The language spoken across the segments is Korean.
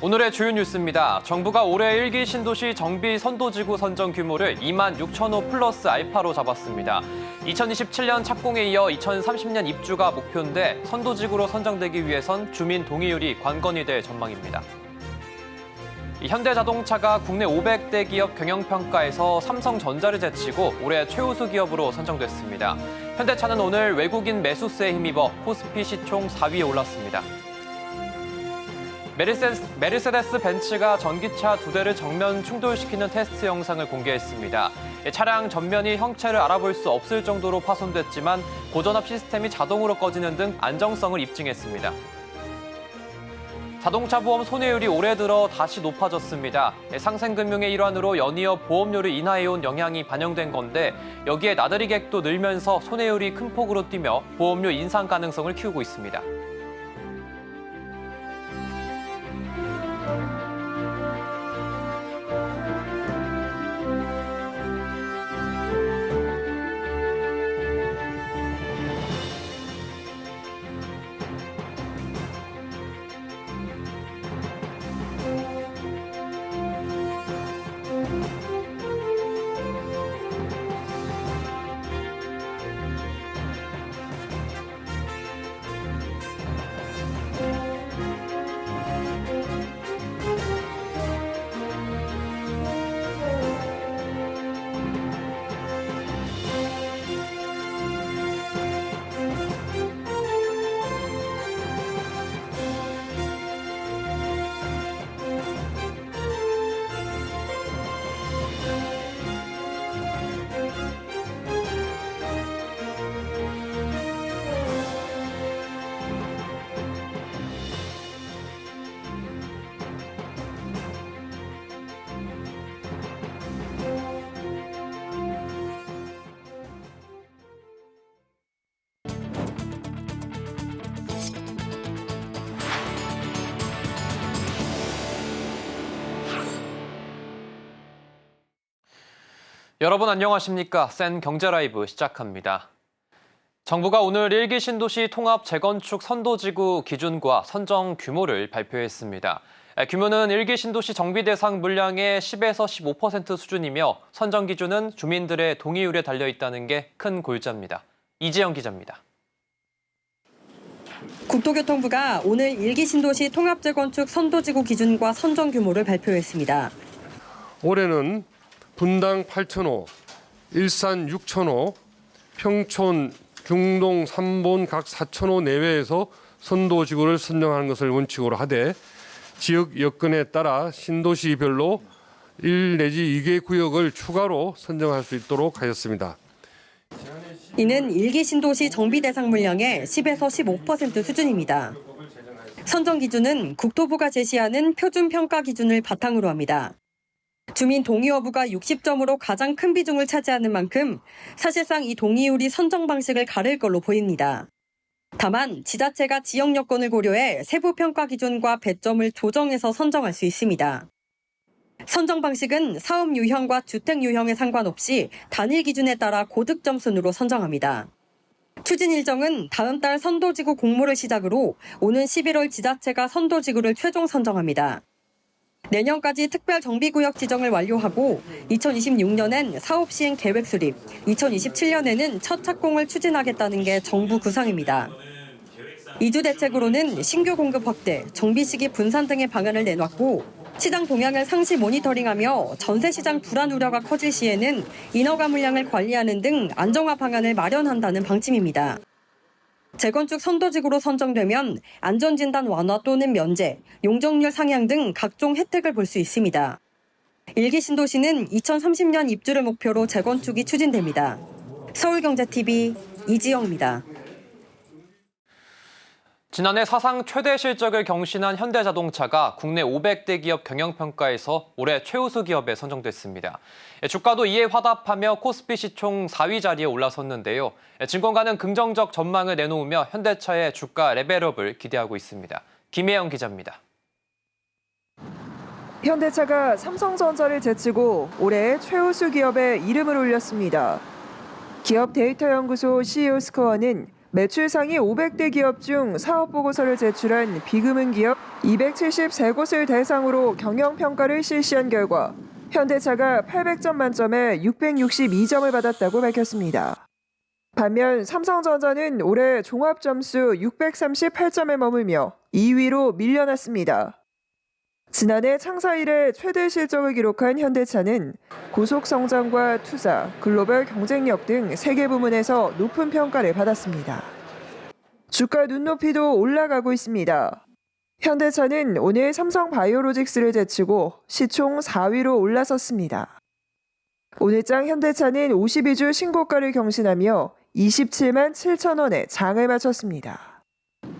오늘의 주요 뉴스입니다. 정부가 올해 1기 신도시 정비 선도지구 선정 규모를 2만 6천호 플러스 알파로 잡았습니다. 2027년 착공에 이어 2030년 입주가 목표인데 선도지구로 선정되기 위해선 주민 동의율이 관건이 될 전망입니다. 현대자동차가 국내 500대 기업 경영평가에서 삼성전자를 제치고 올해 최우수 기업으로 선정됐습니다. 현대차는 오늘 외국인 매수세에 힘입어 코스피 시총 4위에 올랐습니다. 메르세데스 벤츠가 전기차 2대를 정면 충돌시키는 테스트 영상을 공개했습니다. 차량 전면이 형체를 알아볼 수 없을 정도로 파손됐지만 고전압 시스템이 자동으로 꺼지는 등 안정성을 입증했습니다. 자동차 보험 손해율이 올해 들어 다시 높아졌습니다. 상생금융의 일환으로 연이어 보험료를 인하해온 영향이 반영된 건데 여기에 나들이 객도 늘면서 손해율이 큰 폭으로 뛰며 보험료 인상 가능성을 키우고 있습니다. 여러분 안녕하십니까? 센 경제라이브 시작합니다. 정부가 오늘 1기 신도시 통합 재건축 선도지구 기준과 선정 규모를 발표했습니다. 규모는 1기 신도시 정비 대상 물량의 10에서 15% 수준이며 선정 기준은 주민들의 동의율에 달려있다는 게 큰 골자입니다. 이지영 기자입니다. 국토교통부가 오늘 1기 신도시 통합 재건축 선도지구 기준과 선정 규모를 발표했습니다. 올해는 분당 8,000호, 일산 6,000호, 평촌, 중동 3본 각 4,000호 내외에서 선도지구를 선정하는 것을 원칙으로 하되 지역 여건에 따라 신도시별로 1 내지 2개 구역을 추가로 선정할 수 있도록 하였습니다. 이는 1기 신도시 정비 대상 물량의 10에서 15% 수준입니다. 선정 기준은 국토부가 제시하는 표준 평가 기준을 바탕으로 합니다. 주민 동의 여부가 60점으로 가장 큰 비중을 차지하는 만큼 사실상 이 동의율이 선정 방식을 가를 걸로 보입니다. 다만 지자체가 지역 여건을 고려해 세부 평가 기준과 배점을 조정해서 선정할 수 있습니다. 선정 방식은 사업 유형과 주택 유형에 상관없이 단일 기준에 따라 고득점 순으로 선정합니다. 추진 일정은 다음 달 선도지구 공모를 시작으로 오는 11월 지자체가 선도지구를 최종 선정합니다. 내년까지 특별정비구역 지정을 완료하고 2026년엔 사업시행 계획 수립, 2027년에는 첫 착공을 추진하겠다는 게 정부 구상입니다. 이주 대책으로는 신규 공급 확대, 정비 시기 분산 등의 방안을 내놨고 시장 동향을 상시 모니터링하며 전세시장 불안 우려가 커질 시에는 인허가 물량을 관리하는 등 안정화 방안을 마련한다는 방침입니다. 재건축 선도지구로 선정되면 안전진단 완화 또는 면제, 용적률 상향 등 각종 혜택을 볼 수 있습니다. 1기 신도시는 2030년 입주를 목표로 재건축이 추진됩니다. 서울경제TV 이지영입니다. 지난해 사상 최대 실적을 경신한 현대자동차가 국내 500대 기업 경영평가에서 올해 최우수 기업에 선정됐습니다. 주가도 이에 화답하며 코스피 시총 4위 자리에 올라섰는데요. 증권가는 긍정적 전망을 내놓으며 현대차의 주가 레벨업을 기대하고 있습니다. 김혜영 기자입니다. 현대차가 삼성전자를 제치고 올해 최우수 기업에 이름을 올렸습니다. 기업 데이터 연구소 CEO 스코어는 매출 상위 500대 기업 중 사업 보고서를 제출한 비금융 기업 273곳을 대상으로 경영평가를 실시한 결과 현대차가 800점 만점에 662점을 받았다고 밝혔습니다. 반면 삼성전자는 올해 종합점수 638점에 머물며 2위로 밀려났습니다. 지난해 창사 이래 최대 실적을 기록한 현대차는 고속 성장과 투자, 글로벌 경쟁력 등 3개 부문에서 높은 평가를 받았습니다. 주가 눈높이도 올라가고 있습니다. 현대차는 오늘 삼성바이오로직스를 제치고 시총 4위로 올라섰습니다. 오늘장 현대차는 52주 신고가를 경신하며 27만 7천 원에 장을 마쳤습니다.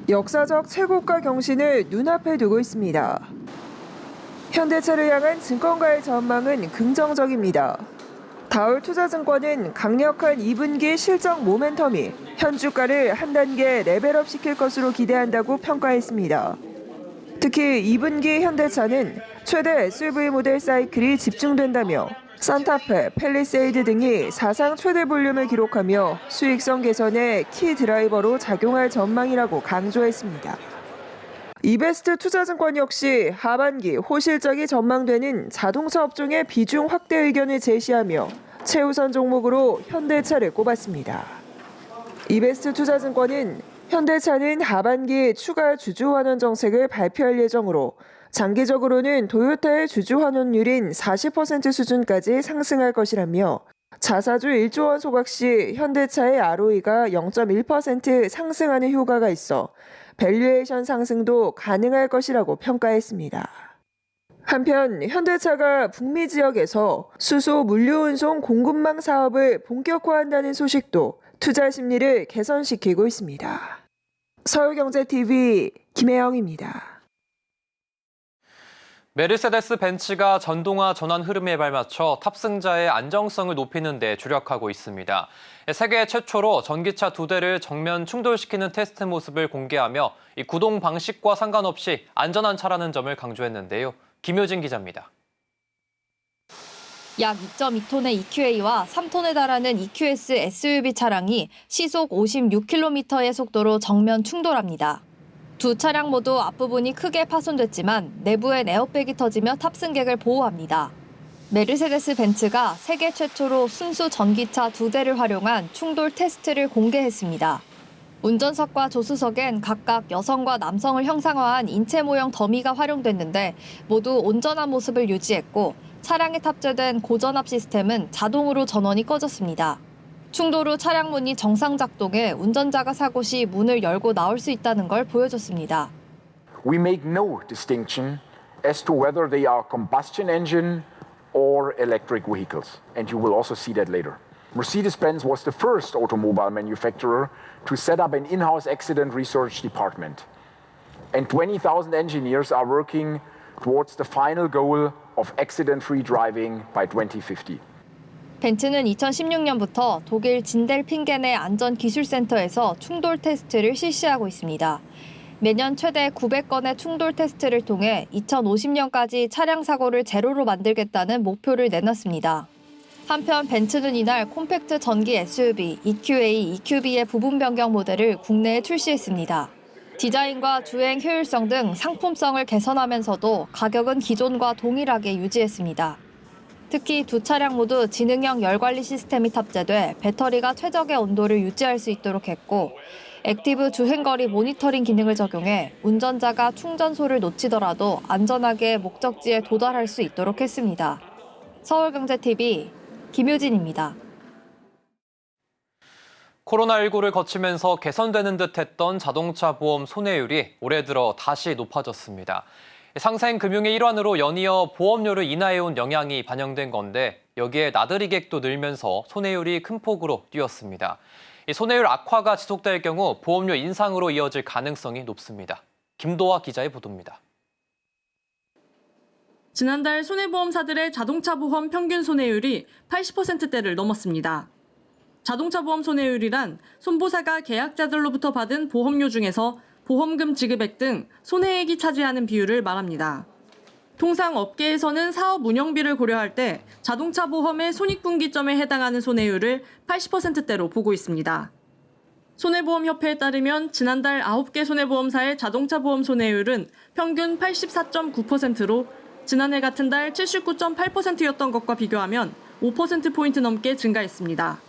역사적 최고가 경신을 눈앞에 두고 있습니다. 현대차를 향한 증권가의 전망은 긍정적입니다. 다울투자증권은 강력한 2분기 실적 모멘텀이 현 주가를 한 단계 레벨업 시킬 것으로 기대한다고 평가했습니다. 특히 2분기 현대차는 최대 SUV 모델 사이클이 집중된다며 산타페, 팰리세이드 등이 사상 최대 볼륨을 기록하며 수익성 개선의 키 드라이버로 작용할 전망이라고 강조했습니다. 이베스트 투자증권 역시 하반기 호실적이 전망되는 자동차 업종의 비중 확대 의견을 제시하며 최우선 종목으로 현대차를 꼽았습니다. 이베스트 투자증권은 현대차는 하반기 추가 주주 환원 정책을 발표할 예정으로 장기적으로는 토요타의 주주 환원율인 40% 수준까지 상승할 것이라며 자사주 1조 원 소각 시 현대차의 ROE가 0.1% 상승하는 효과가 있어 밸류에이션 상승도 가능할 것이라고 평가했습니다. 한편 현대차가 북미 지역에서 수소 물류운송 공급망 사업을 본격화한다는 소식도 투자 심리를 개선시키고 있습니다. 서울경제TV 김혜영입니다. 메르세데스 벤츠가 전동화 전환 흐름에 발맞춰 탑승자의 안정성을 높이는 데 주력하고 있습니다. 세계 최초로 전기차 2대를 정면 충돌시키는 테스트 모습을 공개하며 이 구동 방식과 상관없이 안전한 차라는 점을 강조했는데요. 김효진 기자입니다. 약 2.2톤의 EQA와 3톤에 달하는 EQS SUV 차량이 시속 56km의 속도로 정면 충돌합니다. 두 차량 모두 앞부분이 크게 파손됐지만 내부엔 에어백이 터지며 탑승객을 보호합니다. 메르세데스 벤츠가 세계 최초로 순수 전기차 2대를 활용한 충돌 테스트를 공개했습니다. 운전석과 조수석엔 각각 여성과 남성을 형상화한 인체 모형 더미가 활용됐는데 모두 온전한 모습을 유지했고 차량에 탑재된 고전압 시스템은 자동으로 전원이 꺼졌습니다. 충돌 후 차량 문이 정상 작동해 운전자가 사고 시 문을 열고 나올 수 있다는 걸 보여줬습니다. We make no distinction as to whether they are combustion engine or electric vehicles, and you will also see that later. Mercedes-Benz was the first automobile manufacturer to set up an in-house accident research department. And 20,000 engineers are working towards the final goal of accident-free driving by 2050. 벤츠는 2016년부터 독일 진델핑겐의 안전기술센터에서 충돌 테스트를 실시하고 있습니다. 매년 최대 900건의 충돌 테스트를 통해 2050년까지 차량 사고를 제로로 만들겠다는 목표를 내놨습니다. 한편 벤츠는 이날 콤팩트 전기 SUV EQA, EQB의 부분 변경 모델을 국내에 출시했습니다. 디자인과 주행 효율성 등 상품성을 개선하면서도 가격은 기존과 동일하게 유지했습니다. 특히 두 차량 모두 지능형 열관리 시스템이 탑재돼 배터리가 최적의 온도를 유지할 수 있도록 했고 액티브 주행거리 모니터링 기능을 적용해 운전자가 충전소를 놓치더라도 안전하게 목적지에 도달할 수 있도록 했습니다. 서울경제TV 김효진입니다. 코로나19를 거치면서 개선되는 듯했던 자동차 보험 손해율이 올해 들어 다시 높아졌습니다. 상생 금융의 일환으로 연이어 보험료를 인하해온 영향이 반영된 건데 여기에 나들이객도 늘면서 손해율이 큰 폭으로 뛰었습니다. 이 손해율 악화가 지속될 경우 보험료 인상으로 이어질 가능성이 높습니다. 김도화 기자의 보도입니다. 지난달 손해보험사들의 자동차 보험 평균 손해율이 80%대를 넘었습니다. 자동차 보험 손해율이란 손보사가 계약자들로부터 받은 보험료 중에서 보험금 지급액 등 손해액이 차지하는 비율을 말합니다. 통상 업계에서는 사업 운영비를 고려할 때 자동차 보험의 손익분기점에 해당하는 손해율을 80%대로 보고 있습니다. 손해보험협회에 따르면 지난달 9개 손해보험사의 자동차 보험 손해율은 평균 84.9%로 지난해 같은 달 79.8%였던 것과 비교하면 5%포인트 넘게 증가했습니다.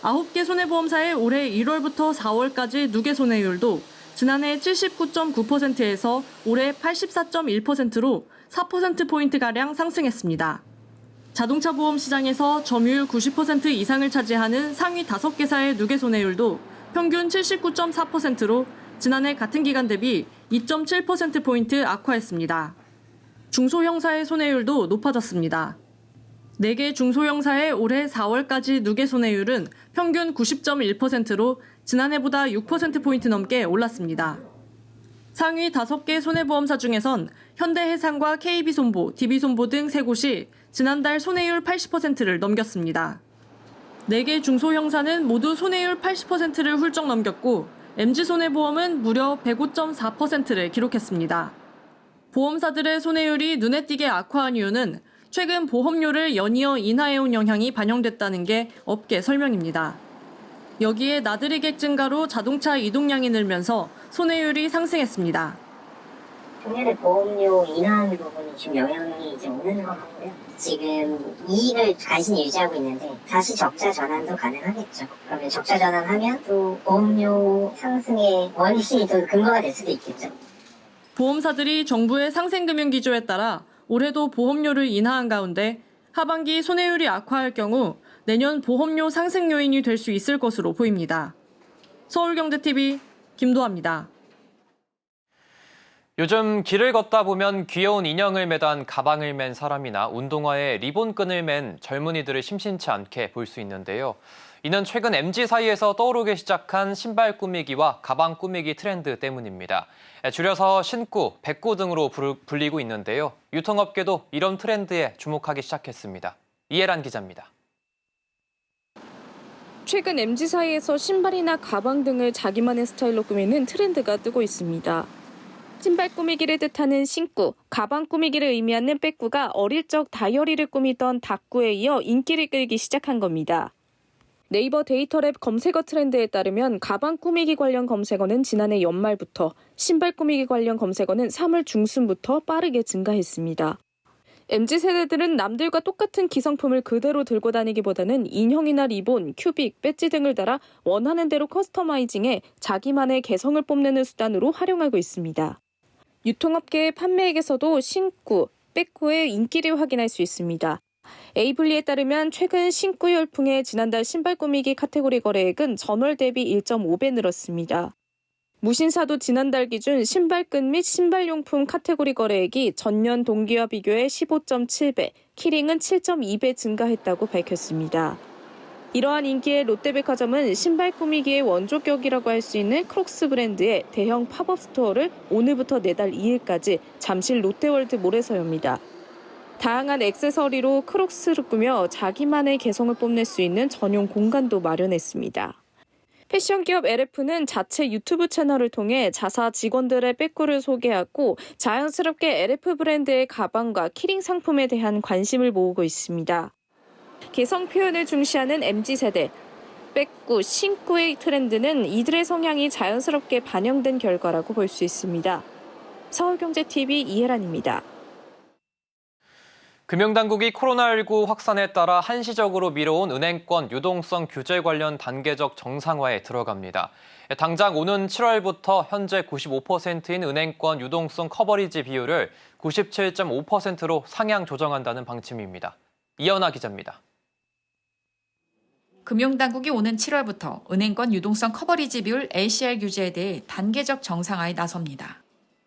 9개 손해보험사의 올해 1월부터 4월까지 누계 손해율도 지난해 79.9%에서 올해 84.1%로 4%포인트가량 상승했습니다. 자동차 보험 시장에서 점유율 90% 이상을 차지하는 상위 5개사의 누계 손해율도 평균 79.4%로 지난해 같은 기간 대비 2.7%포인트 악화했습니다. 중소형사의 손해율도 높아졌습니다. 4개 중소형사의 올해 4월까지 누계 손해율은 평균 90.1%로 지난해보다 6%포인트 넘게 올랐습니다. 상위 5개 손해보험사 중에선 현대해상과 KB손보, DB손보 등 3곳이 지난달 손해율 80%를 넘겼습니다. 4개 중소형사는 모두 손해율 80%를 훌쩍 넘겼고 MG손해보험은 무려 105.4%를 기록했습니다. 보험사들의 손해율이 눈에 띄게 악화한 이유는 최근 보험료를 연이어 인하해온 영향이 반영됐다는 게 업계 설명입니다. 여기에 나들이객 증가로 자동차 이동량이 늘면서 손해율이 상승했습니다. 작년에 보험료 인하하는 부분이 좀 영향이 이제 오는 것 같고요. 지금 이익을 간신히 유지하고 있는데 다시 적자 전환도 가능하겠죠. 그러면 적자 전환하면 또 보험료 상승의 원인이 또 근거가 될 수도 있겠죠. 보험사들이 정부의 상생금융기조에 따라 올해도 보험료를 인하한 가운데 하반기 손해율이 악화할 경우 내년 보험료 상승 요인이 될 수 있을 것으로 보입니다. 서울경제TV 김도아입니다. 요즘 길을 걷다 보면 귀여운 인형을 매단 가방을 맨 사람이나 운동화에 리본끈을 맨 젊은이들을 심심치 않게 볼 수 있는데요. 이는 최근 MZ 사이에서 떠오르기 시작한 신발 꾸미기와 가방 꾸미기 트렌드 때문입니다. 줄여서 신꾸, 백꾸 등으로 불리고 있는데요. 유통업계도 이런 트렌드에 주목하기 시작했습니다. 이해란 기자입니다. 최근 MZ 사이에서 신발이나 가방 등을 자기만의 스타일로 꾸미는 트렌드가 뜨고 있습니다. 신발 꾸미기를 뜻하는 신꾸, 가방 꾸미기를 의미하는 백구가 어릴 적 다이어리를 꾸미던 닭구에 이어 인기를 끌기 시작한 겁니다. 네이버 데이터랩 검색어 트렌드에 따르면 가방 꾸미기 관련 검색어는 지난해 연말부터, 신발 꾸미기 관련 검색어는 3월 중순부터 빠르게 증가했습니다. MZ세대들은 남들과 똑같은 기성품을 그대로 들고 다니기보다는 인형이나 리본, 큐빅, 배지 등을 달아 원하는 대로 커스터마이징해 자기만의 개성을 뽐내는 수단으로 활용하고 있습니다. 유통업계의 판매액에서도 신꾸, 백구의 인기를 확인할 수 있습니다. 에이블리에 따르면 최근 신꾸 열풍의 지난달 신발 꾸미기 카테고리 거래액은 전월 대비 1.5배 늘었습니다. 무신사도 지난달 기준 신발끈 및 신발용품 카테고리 거래액이 전년 동기와 비교해 15.7배, 키링은 7.2배 증가했다고 밝혔습니다. 이러한 인기에 롯데백화점은 신발 꾸미기의 원조격이라고 할 수 있는 크록스 브랜드의 대형 팝업 스토어를 오늘부터 내달 2일까지 잠실 롯데월드몰에서 엽니다. 다양한 액세서리로 크록스를 꾸며 자기만의 개성을 뽐낼 수 있는 전용 공간도 마련했습니다. 패션 기업 LF는 자체 유튜브 채널을 통해 자사 직원들의 백구를 소개하고 자연스럽게 LF 브랜드의 가방과 키링 상품에 대한 관심을 모으고 있습니다. 개성 표현을 중시하는 MZ세대, 백구, 신구의 트렌드는 이들의 성향이 자연스럽게 반영된 결과라고 볼 수 있습니다. 서울경제TV 이혜란입니다. 금융당국이 코로나19 확산에 따라 한시적으로 미뤄온 은행권 유동성 규제 관련 단계적 정상화에 들어갑니다. 당장 오는 7월부터 현재 95%인 은행권 유동성 커버리지 비율을 97.5%로 상향 조정한다는 방침입니다. 이연아 기자입니다. 금융당국이 오는 7월부터 은행권 유동성 커버리지 비율 LCR 규제에 대해 단계적 정상화에 나섭니다.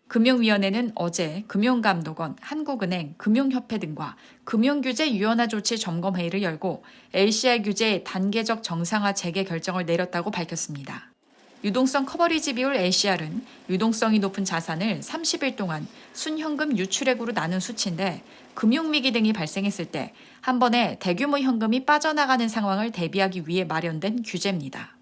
금융위원회는 어제 금융감독원, 한국은행, 금융협회 등과 금융규제 유연화 조치 점검회의를 열고 LCR 규제의 단계적 정상화 재개 결정을 내렸다고 밝혔습니다. 유동성 커버리지 비율 LCR은 유동성이 높은 자산을 30일 동안 순현금 유출액으로 나눈 수치인데 금융위기 등이 발생했을 때 한 번에 대규모 현금이 빠져나가는 상황을 대비하기 위해 마련된 규제입니다.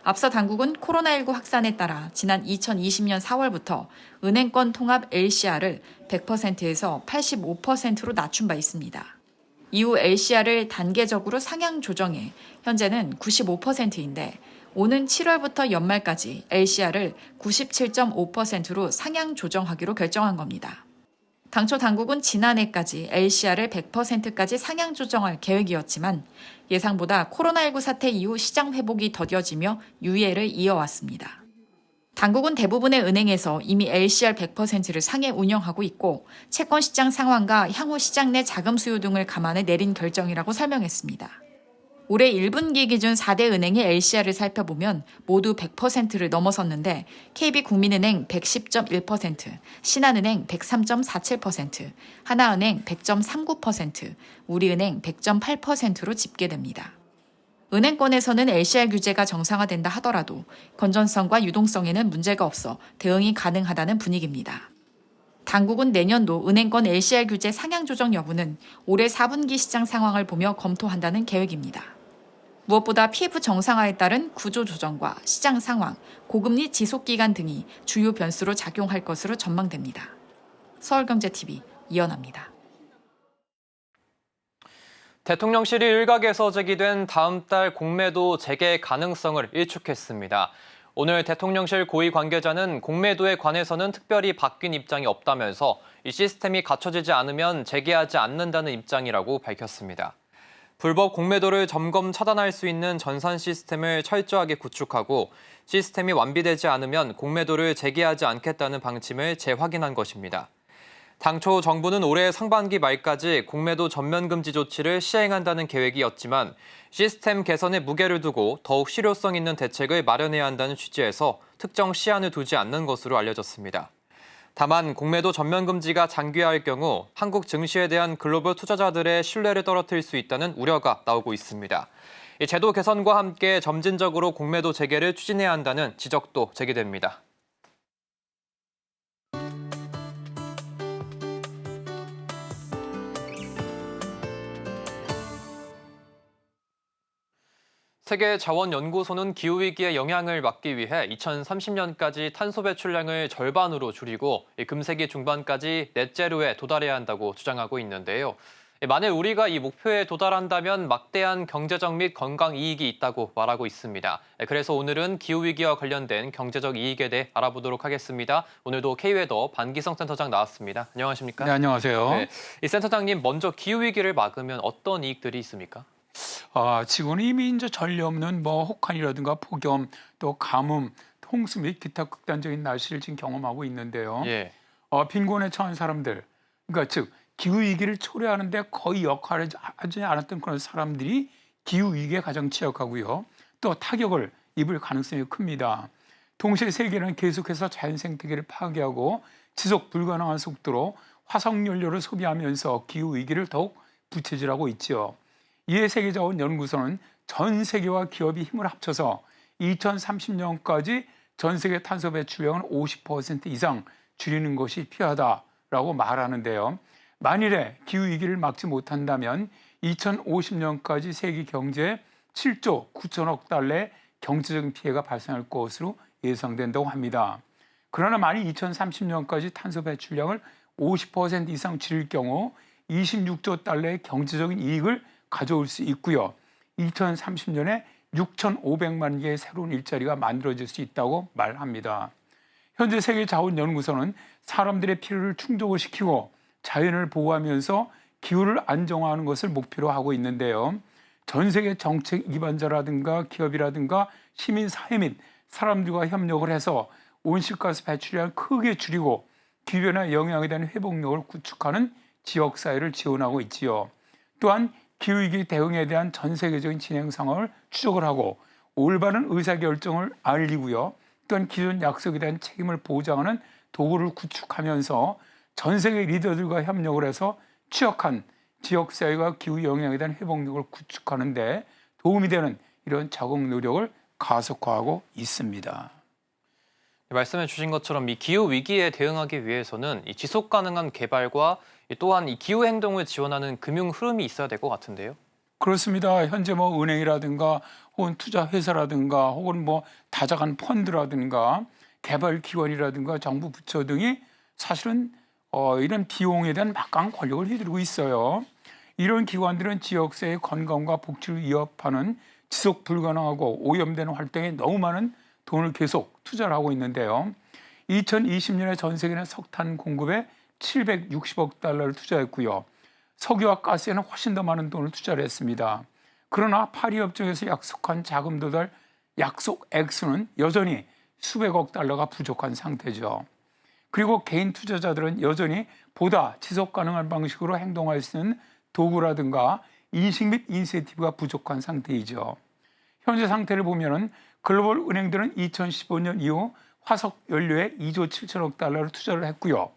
앞서 당국은 코로나19 확산에 따라 지난 2020년 4월부터 은행권 통합 LCR을 100%에서 85%로 낮춘 바 있습니다. 이후 LCR을 단계적으로 상향 조정해 현재는 95%인데 오는 7월부터 연말까지 LCR을 97.5%로 상향 조정하기로 결정한 겁니다. 당초 당국은 지난해까지 LCR을 100%까지 상향 조정할 계획이었지만 예상보다 코로나19 사태 이후 시장 회복이 더뎌지며 유예를 이어왔습니다. 당국은 대부분의 은행에서 이미 LCR 100%를 상해 운영하고 있고 채권 시장 상황과 향후 시장 내 자금 수요 등을 감안해 내린 결정이라고 설명했습니다. 올해 1분기 기준 4대 은행의 LCR을 살펴보면 모두 100%를 넘어섰는데 KB국민은행 110.1%, 신한은행 103.47%, 하나은행 100.39%, 우리은행 100.8%로 집계됩니다. 은행권에서는 LCR 규제가 정상화된다 하더라도 건전성과 유동성에는 문제가 없어 대응이 가능하다는 분위기입니다. 당국은 내년도 은행권 LCR 규제 상향 조정 여부는 올해 4분기 시장 상황을 보며 검토한다는 계획입니다. 무엇보다 PF 정상화에 따른 구조 조정과 시장 상황, 고금리 지속 기간 등이 주요 변수로 작용할 것으로 전망됩니다. 서울경제TV 이연아입니다. 대통령실이 일각에서 제기된 다음 달 공매도 재개 가능성을 일축했습니다. 오늘 대통령실 고위 관계자는 공매도에 관해서는 특별히 바뀐 입장이 없다면서 이 시스템이 갖춰지지 않으면 재개하지 않는다는 입장이라고 밝혔습니다. 불법 공매도를 점검 차단할 수 있는 전산 시스템을 철저하게 구축하고 시스템이 완비되지 않으면 공매도를 재개하지 않겠다는 방침을 재확인한 것입니다. 당초 정부는 올해 상반기 말까지 공매도 전면 금지 조치를 시행한다는 계획이었지만 시스템 개선에 무게를 두고 더욱 실효성 있는 대책을 마련해야 한다는 취지에서 특정 시한을 두지 않는 것으로 알려졌습니다. 다만 공매도 전면 금지가 장기화할 경우 한국 증시에 대한 글로벌 투자자들의 신뢰를 떨어뜨릴 수 있다는 우려가 나오고 있습니다. 이 제도 개선과 함께 점진적으로 공매도 재개를 추진해야 한다는 지적도 제기됩니다. 세계자원연구소는 기후위기의 영향을 막기 위해 2030년까지 탄소 배출량을 절반으로 줄이고 금세기 중반까지 넷제로에 도달해야 한다고 주장하고 있는데요. 만일 우리가 이 목표에 도달한다면 막대한 경제적 및 건강 이익이 있다고 말하고 있습니다. 그래서 오늘은 기후위기와 관련된 경제적 이익에 대해 알아보도록 하겠습니다. 오늘도 K웨더 반기성 센터장 나왔습니다. 안녕하십니까? 네, 안녕하세요. 네, 이 센터장님, 먼저 기후위기를 막으면 어떤 이익들이 있습니까? 지금은 이미 이제 전례 없는 혹한이라든가 폭염, 또 가뭄, 홍수 및 기타 극단적인 날씨를 지금 경험하고 있는데요. 예. 빈곤에 처한 사람들, 그러니까 즉 기후 위기를 초래하는데 거의 역할을 하지 않았던 그런 사람들이 기후 위기에 가장 취약하고요. 또 타격을 입을 가능성이 큽니다. 동시에 세계는 계속해서 자연 생태계를 파괴하고 지속 불가능한 속도로 화석 연료를 소비하면서 기후 위기를 더욱 부채질하고 있죠. 이에 세계자원연구소는 전 세계와 기업이 힘을 합쳐서 2030년까지 전 세계 탄소 배출량을 50% 이상 줄이는 것이 필요하다라고 말하는데요. 만일에 기후위기를 막지 못한다면 2050년까지 세계 경제에 7조 9천억 달러의 경제적인 피해가 발생할 것으로 예상된다고 합니다. 그러나 만일 2030년까지 탄소 배출량을 50% 이상 줄일 경우 26조 달러의 경제적인 이익을 가져올 수 있고요. 2030년에 6,500만 개의 새로운 일자리가 만들어질 수 있다고 말합니다. 현재 세계자원연구소는 사람들의 필요를 충족을 시키고 자연을 보호하면서 기후를 안정화하는 것을 목표로 하고 있는데요. 전 세계 정책 기반자라든가 기업이라든가 시민사회 및 사람들과 협력을 해서 온실가스 배출량을 크게 줄이고 기후변화 영향에 대한 회복력을 구축하는 지역사회를 지원하고 있지요. 또한 기후위기 대응에 대한 전 세계적인 진행 상황을 추적을 하고 올바른 의사결정을 알리고요. 또한 기존 약속에 대한 책임을 보장하는 도구를 구축하면서 전 세계 리더들과 협력을 해서 취약한 지역사회가 기후 영향에 대한 회복력을 구축하는 데 도움이 되는 이런 적응 노력을 가속화하고 있습니다. 말씀해 주신 것처럼 이 기후 위기에 대응하기 위해서는 이 지속 가능한 개발과 또한 이 기후 행동을 지원하는 금융 흐름이 있어야 될 것 같은데요. 그렇습니다. 현재 은행이라든가 혹은 투자 회사라든가 혹은 다작한 펀드라든가 개발 기관이라든가 정부 부처 등이 사실은 이런 비용에 대한 막강한 권력을 휘두르고 있어요. 이런 기관들은 지역사회의 건강과 복지를 위협하는 지속 불가능하고 오염되는 활동에 너무 많은 돈을 계속 투자를 하고 있는데요. 2020년에 전 세계는 석탄 공급에 760억 달러를 투자했고요. 석유와 가스에는 훨씬 더 많은 돈을 투자를 했습니다. 그러나 파리협정에서 약속한 자금 조달 약속 액수는 여전히 수백억 달러가 부족한 상태죠. 그리고 개인 투자자들은 여전히 보다 지속 가능한 방식으로 행동할 수 있는 도구라든가 인식 및 인센티브가 부족한 상태이죠. 현재 상태를 보면은 글로벌 은행들은 2015년 이후 화석 연료에 2조 7천억 달러를 투자를 했고요.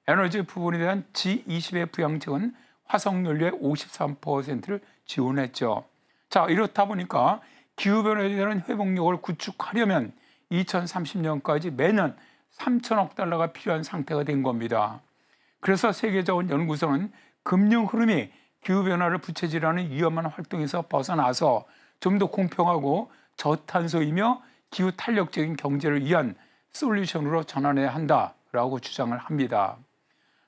에너지 부분에 대한 G20의 부양책은 화석 연료의 53%를 지원했죠. 자, 이렇다 보니까 기후변화에 대한 회복력을 구축하려면 2030년까지 매년 3천억 달러가 필요한 상태가 된 겁니다. 그래서 세계자원연구소는 금융 흐름이 기후변화를 부채질하는 위험한 활동에서 벗어나서 좀 더 공평하고 저탄소이며 기후 탄력적인 경제를 위한 솔루션으로 전환해야 한다라고 주장을 합니다.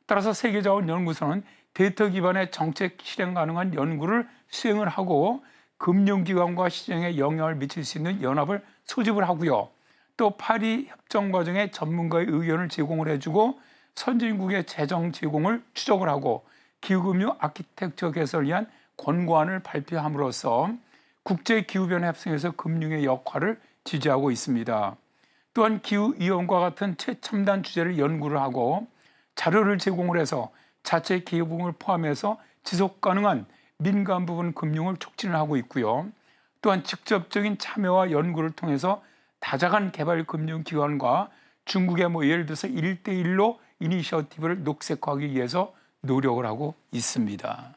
따라서 세계자원연구소는 데이터 기반의 정책 실행 가능한 연구를 수행을 하고 금융기관과 시장에 영향을 미칠 수 있는 연합을 소집을 하고요. 또 파리 협정 과정에 전문가의 의견을 제공을 해주고 선진국의 재정 제공을 추적을 하고 기후금융 아키텍처 개선을 위한 권고안을 발표함으로써 국제기후변화 협상에서 금융의 역할을 지지하고 있습니다. 또한 기후위험과 같은 최첨단 주제를 연구를 하고 자료를 제공을 해서 자체 기업을 포함해서 지속가능한 민간 부분 금융을 촉진을 하고 있고요. 또한 직접적인 참여와 연구를 통해서 다자간 개발 금융기관과 중국의 예를 들어서 1대1로 이니셔티브를 녹색화하기 위해서 노력을 하고 있습니다.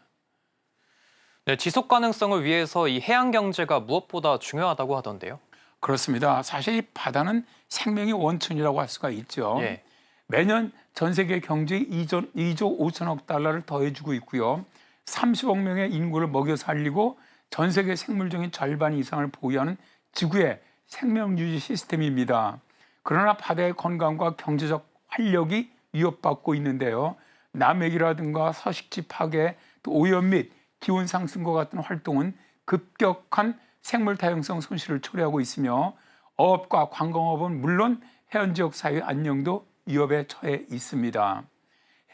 네, 지속 가능성을 위해서 이 해양 경제가 무엇보다 중요하다고 하던데요. 그렇습니다. 사실 이 바다는 생명의 원천이라고 할 수가 있죠. 예. 매년 전 세계 경제에 2조 5천억 달러를 더해주고 있고요. 30억 명의 인구를 먹여 살리고 전 세계 생물종의 절반 이상을 보유하는 지구의 생명 유지 시스템입니다. 그러나 바다의 건강과 경제적 활력이 위협받고 있는데요. 남획이라든가 서식지 파괴, 또 오염 및 기온 상승과 같은 활동은 급격한 생물 다양성 손실을 초래하고 있으며 어업과 관광업은 물론 해안 지역 사회의 안녕도 위협에 처해 있습니다.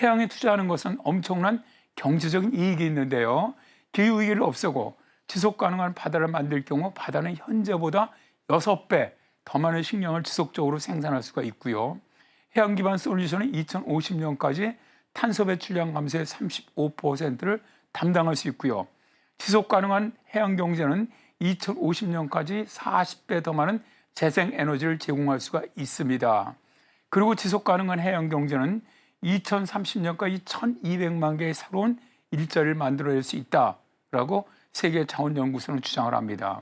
해양에 투자하는 것은 엄청난 경제적인 이익이 있는데요. 기후 위기를 없애고 지속 가능한 바다를 만들 경우 바다는 현재보다 6배 더 많은 식량을 지속적으로 생산할 수가 있고요. 해양 기반 솔루션은 2050년까지 탄소 배출량 감소의 35%를 담당할 수 있고요. 지속 가능한 해양 경제는 2050년까지 40배 더 많은 재생 에너지를 제공할 수가 있습니다. 그리고 지속 가능한 해양 경제는 2030년까지 1,200만 개의 새로운 일자리를 만들어낼 수 있다라고 세계자원연구소는 주장을 합니다.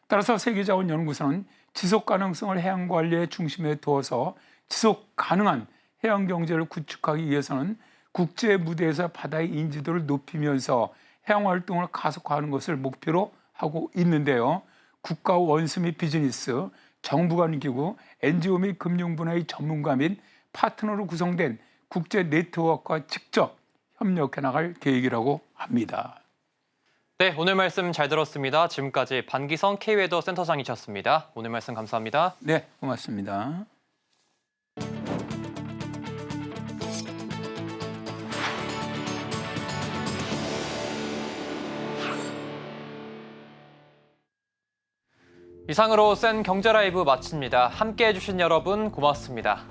따라서 세계자원연구소는 지속 가능성을 해양 관리의 중심에 두어서 지속 가능한 해양 경제를 구축하기 위해서는 국제 무대에서 바다의 인지도를 높이면서 해양 활동을 가속화하는 것을 목표로 하고 있는데요. 국가 원수 및 비즈니스, 정부 간 기구, NGO 및 금융 분야의 전문가 및 파트너로 구성된 국제 네트워크와 직접 협력해 나갈 계획이라고 합니다. 네, 오늘 말씀 잘 들었습니다. 지금까지 반기성 K웨더 센터장이셨습니다. 오늘 말씀 감사합니다. 네, 고맙습니다. 이상으로 센 경제 라이브 마칩니다. 함께해 주신 여러분 고맙습니다.